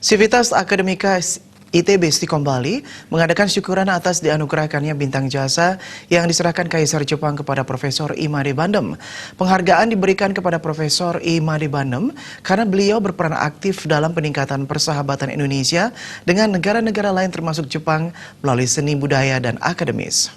Sivitas Akademika ITB Stikom Bali mengadakan syukuran atas dianugerahkannya bintang jasa yang diserahkan Kaisar Jepang kepada Profesor Imade Bandem. Penghargaan diberikan kepada Profesor Imade Bandem karena beliau berperan aktif dalam peningkatan persahabatan Indonesia dengan negara-negara lain termasuk Jepang melalui seni budaya dan akademis.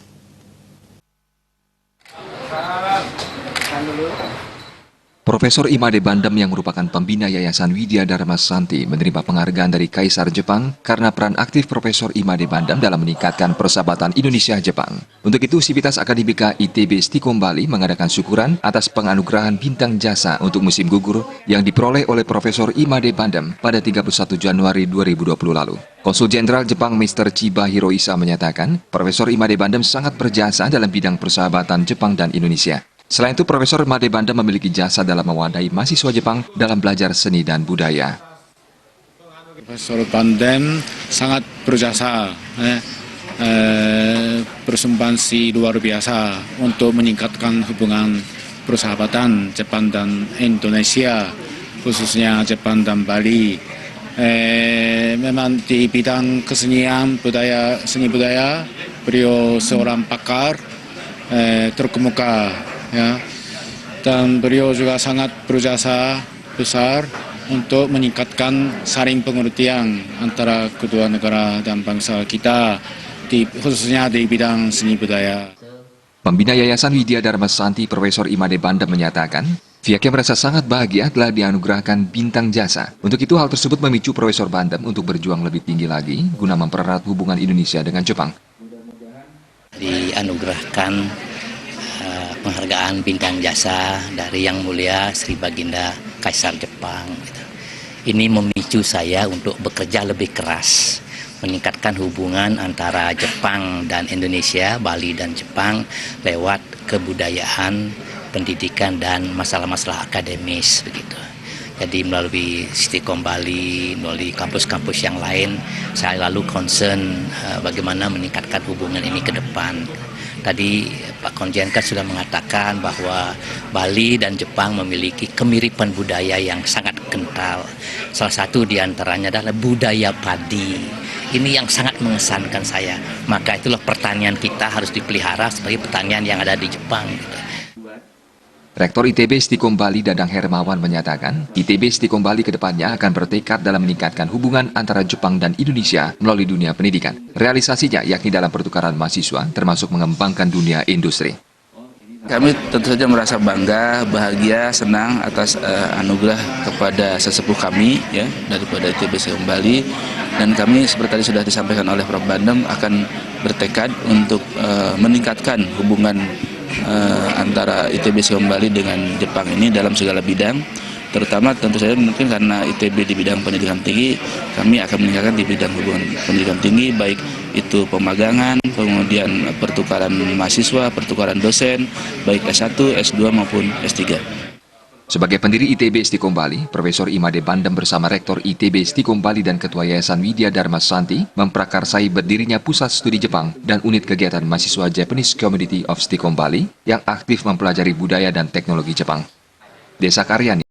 Profesor Imade Bandem yang merupakan pembina Yayasan Widya Dharma Santi menerima penghargaan dari Kaisar Jepang karena peran aktif Profesor Imade Bandem dalam meningkatkan persahabatan Indonesia-Jepang. Untuk itu, Sivitas Akademika ITB Stikom Bali mengadakan syukuran atas penganugerahan bintang jasa untuk musim gugur yang diperoleh oleh Profesor Imade Bandem pada 31 Januari 2020 lalu. Konsul Jenderal Jepang Mr. Chiba Hiroisa menyatakan, Profesor Imade Bandem sangat berjasa dalam bidang persahabatan Jepang dan Indonesia. Selain itu, Profesor Imade Bandem memiliki jasa dalam mewadahi mahasiswa Jepang dalam belajar seni dan budaya. Profesor Bandem sangat berjasa, bersumbangsi luar biasa untuk meningkatkan hubungan persahabatan Jepang dan Indonesia, khususnya Jepang dan Bali. Memang di bidang kesenian budaya, seni budaya, beliau seorang pakar terkemuka. Ya, dan beliau juga sangat berjasa besar untuk meningkatkan saling pengertian antara kedua negara dan bangsa kita, khususnya di bidang seni budaya. Pembina Yayasan Widya Dharma Santi Profesor Imade Bandem menyatakan, pihaknya merasa sangat bahagia telah dianugerahkan bintang jasa. Untuk itu, hal tersebut memicu Profesor Bandem untuk berjuang lebih tinggi lagi guna mempererat hubungan Indonesia dengan Jepang. Dianugerahkan penghargaan bintang jasa dari Yang Mulia Sri Baginda Kaisar Jepang. Ini memicu saya untuk bekerja lebih keras, meningkatkan hubungan antara Jepang dan Indonesia, Bali dan Jepang lewat kebudayaan, pendidikan dan masalah-masalah akademis begitu. Jadi melalui Stikom Bali, melalui kampus-kampus yang lain, saya lalu concern bagaimana meningkatkan hubungan ini ke depan. Tadi Pak Konjen kan sudah mengatakan bahwa Bali dan Jepang memiliki kemiripan budaya yang sangat kental. Salah satu diantaranya adalah budaya padi. Ini yang sangat mengesankan saya. Maka itulah pertanian kita harus dipelihara sebagai pertanian yang ada di Jepang. Rektor ITB Stikom Bali Dadang Hermawan menyatakan, ITB Stikom Bali ke depannya akan bertekad dalam meningkatkan hubungan antara Jepang dan Indonesia melalui dunia pendidikan. Realisasinya yakni dalam pertukaran mahasiswa, termasuk mengembangkan dunia industri. Kami tentu saja merasa bangga, bahagia, senang atas anugerah kepada sesepuh kami ya daripada ITB Stikom Bali, dan kami seperti tadi sudah disampaikan oleh Prof. Bandem akan bertekad untuk meningkatkan hubungan antara ITB Stikom Bali dengan Jepang ini dalam segala bidang, terutama tentu saja mungkin karena ITB di bidang pendidikan tinggi, kami akan meningkatkan di bidang hubungan pendidikan tinggi, baik itu pemagangan, kemudian pertukaran mahasiswa, pertukaran dosen, baik S1, S2 maupun S3. Sebagai pendiri ITB Stikom Bali, Profesor Imade Bandem bersama Rektor ITB Stikom Bali dan Ketua Yayasan Widya Dharma Santi memprakarsai berdirinya Pusat Studi Jepang dan Unit Kegiatan Mahasiswa Japanese Community of Stikom Bali yang aktif mempelajari budaya dan teknologi Jepang. Desa Karyani